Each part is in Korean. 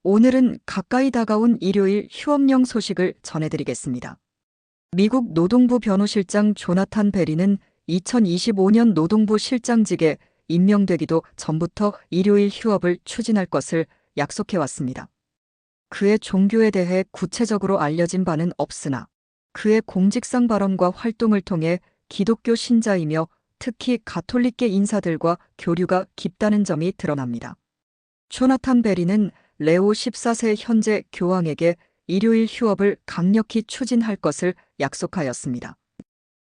오늘은 가까이 다가온 일요일 휴업령 소식을 전해드리겠습니다. 미국 노동부 변호실장 조나탄 베리는 2025년 노동부 실장직에 임명되기도 전부터 일요일 휴업을 추진할 것을 약속해왔습니다. 그의 종교에 대해 구체적으로 알려진 바는 없으나 그의 공직상 발언과 활동을 통해 기독교 신자이며 특히 가톨릭계 인사들과 교류가 깊다는 점이 드러납니다. 조나탄 베리는 레오 14세 현재 교황에게 일요일 휴업을 강력히 추진할 것을 약속하였습니다.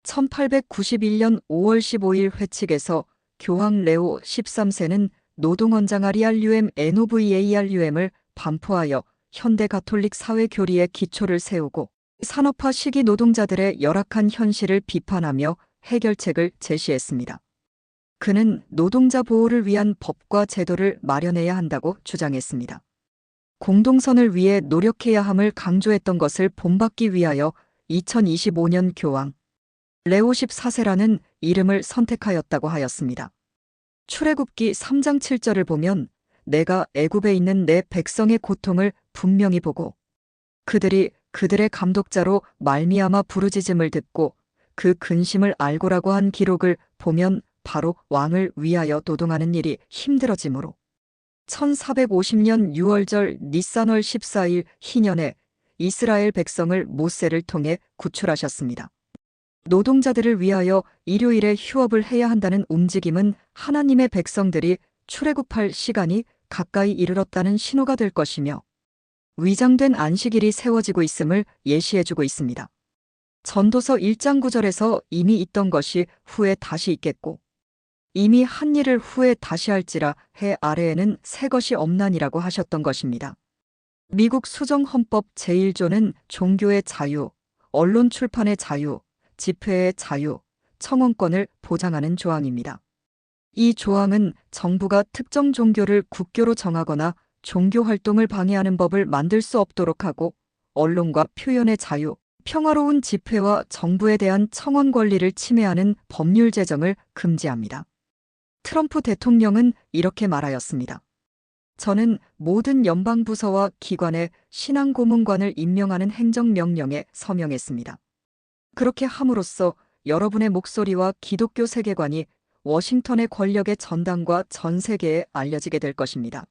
1891년 5월 15일 회칙에서 교황 레오 13세는 노동원장 아리알륨 NOVARUM을 반포하여 현대 가톨릭 사회 교리의 기초를 세우고 산업화 시기 노동자들의 열악한 현실을 비판하며 해결책을 제시했습니다. 그는 노동자 보호를 위한 법과 제도를 마련해야 한다고 주장했습니다. 공동선을 위해 노력해야 함을 강조했던 것을 본받기 위하여 2025년 교황 레오 14세라는 이름을 선택하였다고 하였습니다. 출애굽기 3장 7절을 보면 내가 애굽에 있는 내 백성의 고통을 분명히 보고 그들이 그들의 감독자로 말미암아 부르짖음을 듣고 그 근심을 알고라고 한 기록을 보면 바로 왕을 위하여 노동하는 일이 힘들어지므로 1450년 6월절 니산월 14일 희년에 이스라엘 백성을 모세를 통해 구출하셨습니다. 노동자들을 위하여 일요일에 휴업을 해야 한다는 움직임은 하나님의 백성들이 출애굽할 시간이 가까이 이르렀다는 신호가 될 것이며 위장된 안식일이 세워지고 있음을 예시해주고 있습니다. 전도서 1장 9절에서 이미 있던 것이 후에 다시 있겠고 이미 한 일을 후에 다시 할지라 해 아래에는 새 것이 없나니라고 하셨던 것입니다. 미국 수정헌법 제1조는 종교의 자유, 언론 출판의 자유, 집회의 자유, 청원권을 보장하는 조항입니다. 이 조항은 정부가 특정 종교를 국교로 정하거나 종교 활동을 방해하는 법을 만들 수 없도록 하고 언론과 표현의 자유, 평화로운 집회와 정부에 대한 청원 권리를 침해하는 법률 제정을 금지합니다. 트럼프 대통령은 이렇게 말하였습니다. 저는 모든 연방부서와 기관에 신앙고문관을 임명하는 행정명령에 서명했습니다. 그렇게 함으로써 여러분의 목소리와 기독교 세계관이 워싱턴의 권력의 전당과 전 세계에 알려지게 될 것입니다.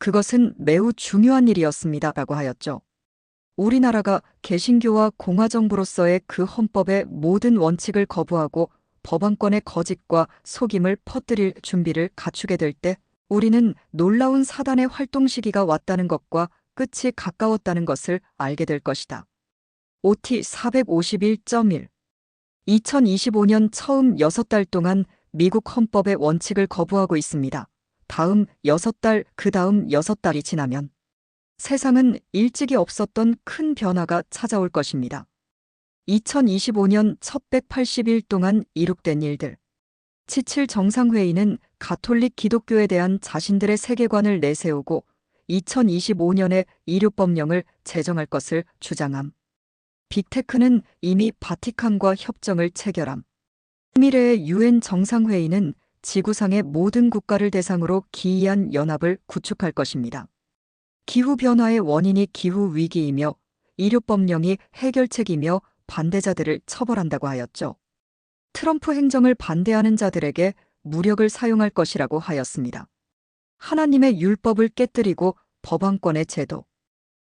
그것은 매우 중요한 일이었습니다. 라고 하였죠. 우리나라가 개신교와 공화정부로서의 그 헌법의 모든 원칙을 거부하고 법안권의 거짓과 속임을 퍼뜨릴 준비를 갖추게 될 때 우리는 놀라운 사단의 활동 시기가 왔다는 것과 끝이 가까웠다는 것을 알게 될 것이다. OT 451.1 2025년 처음 6달 동안 미국 헌법의 원칙을 거부하고 있습니다. 다음 6달, 그 다음 6달이 지나면 세상은 일찍이 없었던 큰 변화가 찾아올 것입니다. 2025년 첫 180일 동안 이룩된 일들. 치칠 정상회의는 가톨릭 기독교에 대한 자신들의 세계관을 내세우고 2025년에 이륙법령을 제정할 것을 주장함. 빅테크는 이미 바티칸과 협정을 체결함. 미래의 UN 정상회의는 지구상의 모든 국가를 대상으로 기이한 연합을 구축할 것입니다. 기후변화의 원인이 기후위기이며 이륙법령이 해결책이며 반대자들을 처벌한다고 하였죠. 트럼프 행정을 반대하는 자들에게 무력을 사용할 것이라고 하였습니다. 하나님의 율법을 깨뜨리고 법안권의 제도.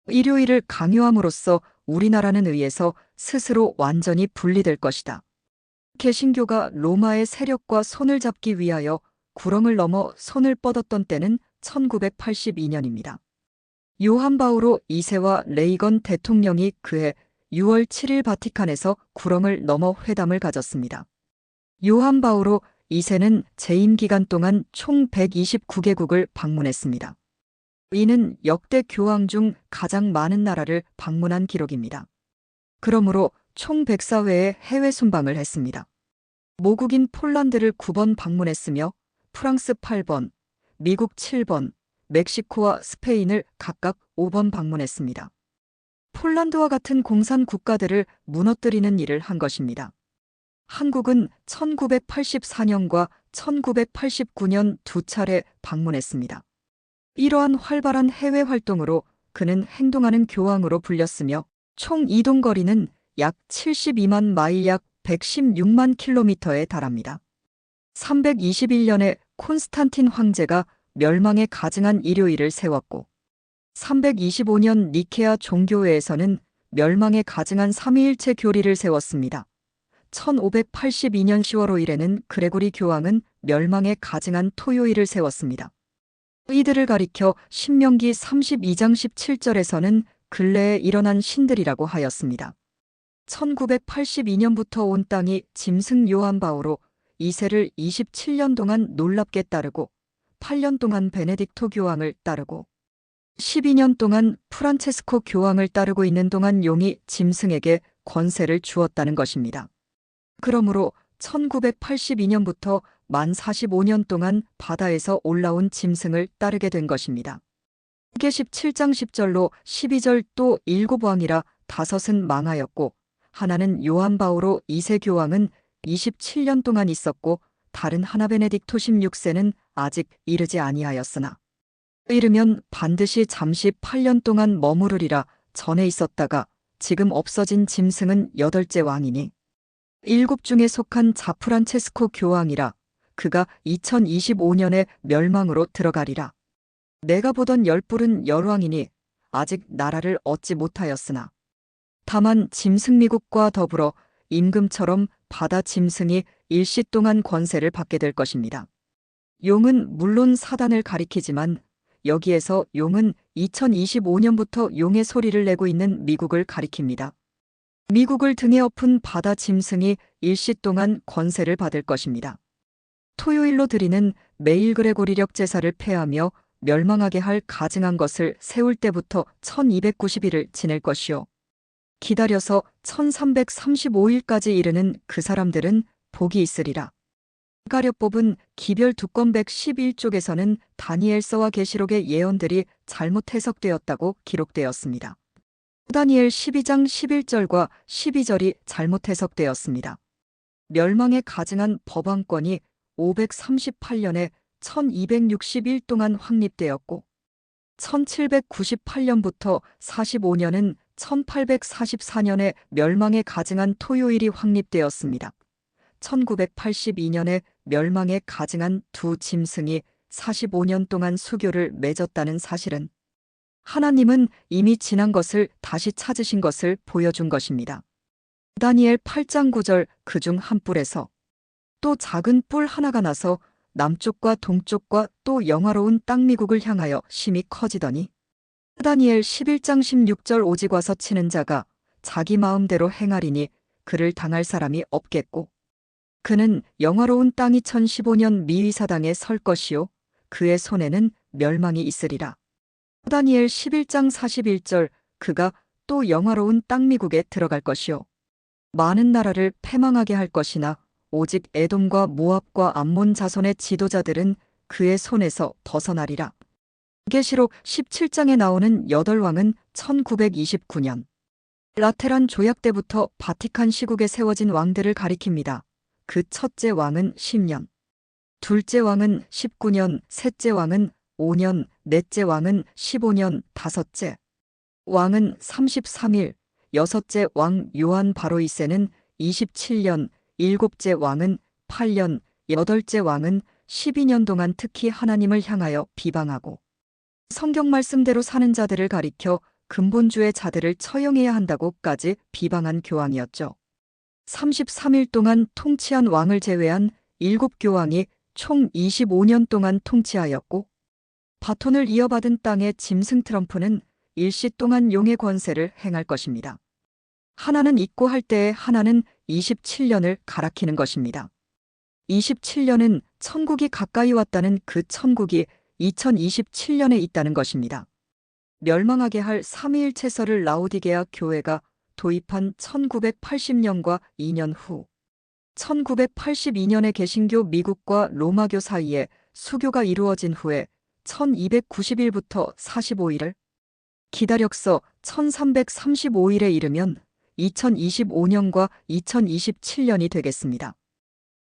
일요일을 강요함으로써 우리나라는 의해서 스스로 완전히 분리될 것이다. 개신교가 로마의 세력과 손을 잡기 위하여 구렁을 넘어 손을 뻗었던 때는 1982년입니다. 요한 바오로 2세와 레이건 대통령이 그해 6월 7일 바티칸에서 구렁을 넘어 회담을 가졌습니다. 요한 바오로 2세는 재임 기간 동안 총 129개국을 방문했습니다. 이는 역대 교황 중 가장 많은 나라를 방문한 기록입니다. 그러므로 총 104회의 해외 순방을 했습니다. 모국인 폴란드를 9번 방문했으며 프랑스 8번, 미국 7번, 멕시코와 스페인을 각각 5번 방문했습니다. 폴란드와 같은 공산 국가들을 무너뜨리는 일을 한 것입니다. 한국은 1984년과 1989년 두 차례 방문했습니다. 이러한 활발한 해외 활동으로 그는 행동하는 교황으로 불렸으며 총 이동 거리는 약 72만 마일 약 116만 킬로미터에 달합니다. 321년에 콘스탄틴 황제가 멸망에 가증한 일요일을 세웠고 325년 니케아 종교회에서는 멸망에 가증한 삼위일체 교리를 세웠습니다. 1582년 10월 5일에는 그레고리 교황은 멸망에 가증한 토요일을 세웠습니다. 이들을 가리켜 신명기 32장 17절에서는 근래에 일어난 신들이라고 하였습니다. 1982년부터 온 땅이 짐승 요한 바오로 2세를 27년 동안 놀랍게 따르고 8년 동안 베네딕토 교황을 따르고 12년 동안 프란체스코 교황을 따르고 있는 동안 용이 짐승에게 권세를 주었다는 것입니다. 그러므로 1982년부터 만 45년 동안 바다에서 올라온 짐승을 따르게 된 것입니다. 계 17장 10절로 12절 또 7왕이라 5은 망하였고 하나는 요한 바오로 2세 교황은 27년 동안 있었고 다른 하나 베네딕토 16세는 아직 이르지 아니하였으나 이르면 반드시 잠시 8년 동안 머무르리라 전에 있었다가 지금 없어진 짐승은 8째 왕이니 7 중에 속한 자프란체스코 교황이라 그가 2025년에 멸망으로 들어가리라. 내가 보던 10뿔은 열왕이니 아직 나라를 얻지 못하였으나 다만 짐승 미국과 더불어 임금처럼 바다 짐승이 일시 동안 권세를 받게 될 것입니다. 용은 물론 사단을 가리키지만 여기에서 용은 2025년부터 용의 소리를 내고 있는 미국을 가리킵니다. 미국을 등에 엎은 바다 짐승이 일시 동안 권세를 받을 것입니다. 토요일로 드리는 매일 그레고리력 제사를 폐하며 멸망하게 할 가증한 것을 세울 때부터 1290일을 지낼 것이요. 기다려서 1335일까지 이르는 그 사람들은 복이 있으리라. 가려 뽑은 기별 두권 111쪽에서는 다니엘서와 계시록의 예언들이 잘못 해석되었다고 기록되었습니다. 다니엘 12장 11절과 12절이 잘못 해석되었습니다. 멸망에 가증한 법왕권이 538년에 1261 동안 확립되었고 1798년부터 45년은 1844년에 멸망에 가증한 토요일이 확립되었습니다. 1982년에 멸망에 가증한 두 짐승이 45년 동안 수교를 맺었다는 사실은 하나님은 이미 지난 것을 다시 찾으신 것을 보여준 것입니다. 다니엘 8장 9절 그중 한 뿔에서 또 작은 뿔 하나가 나서 남쪽과 동쪽과 또 영화로운 땅 미국을 향하여 심히 커지더니 다니엘 11장 16절 오직 와서 치는 자가 자기 마음대로 행하리니 그를 당할 사람이 없겠고 그는 영화로운 땅 2015년 미위사당에 설 것이요 그의 손에는 멸망이 있으리라. 다니엘 11장 41절 그가 또 영화로운 땅 미국에 들어갈 것이요 많은 나라를 패망하게 할 것이나 오직 에돔과 모압과 암몬 자손의 지도자들은 그의 손에서 벗어나리라. 계시록 17장에 나오는 8왕은 1929년 라테란 조약 때부터 바티칸 시국에 세워진 왕들을 가리킵니다. 그 첫째 왕은 10년, 둘째 왕은 19년, 셋째 왕은 5년, 넷째 왕은 15년, 다섯째 왕은 33일, 여섯째 왕 요한 바로 2세는 27년, 일곱째 왕은 8년, 여덟째 왕은 12년 동안 특히 하나님을 향하여 비방하고 성경 말씀대로 사는 자들을 가리켜 근본주의 자들을 처형해야 한다고까지 비방한 교황이었죠. 33일 동안 통치한 왕을 제외한 7교황이 총 25년 동안 통치하였고 바톤을 이어받은 땅의 짐승 트럼프는 일시 동안 용의 권세를 행할 것입니다. 하나는 있고 할 때에 하나는 27년을 가리키는 것입니다. 27년은 천국이 가까이 왔다는 그 천국이 2027년에 있다는 것입니다. 멸망하게 할 삼위일체설을 라오디게아 교회가 도입한 1980년과 2년 후 1982년에 개신교 미국과 로마교 사이에 수교가 이루어진 후에 1290일부터 45일을 기다력서 1335일에 이르면 2025년과 2027년이 되겠습니다.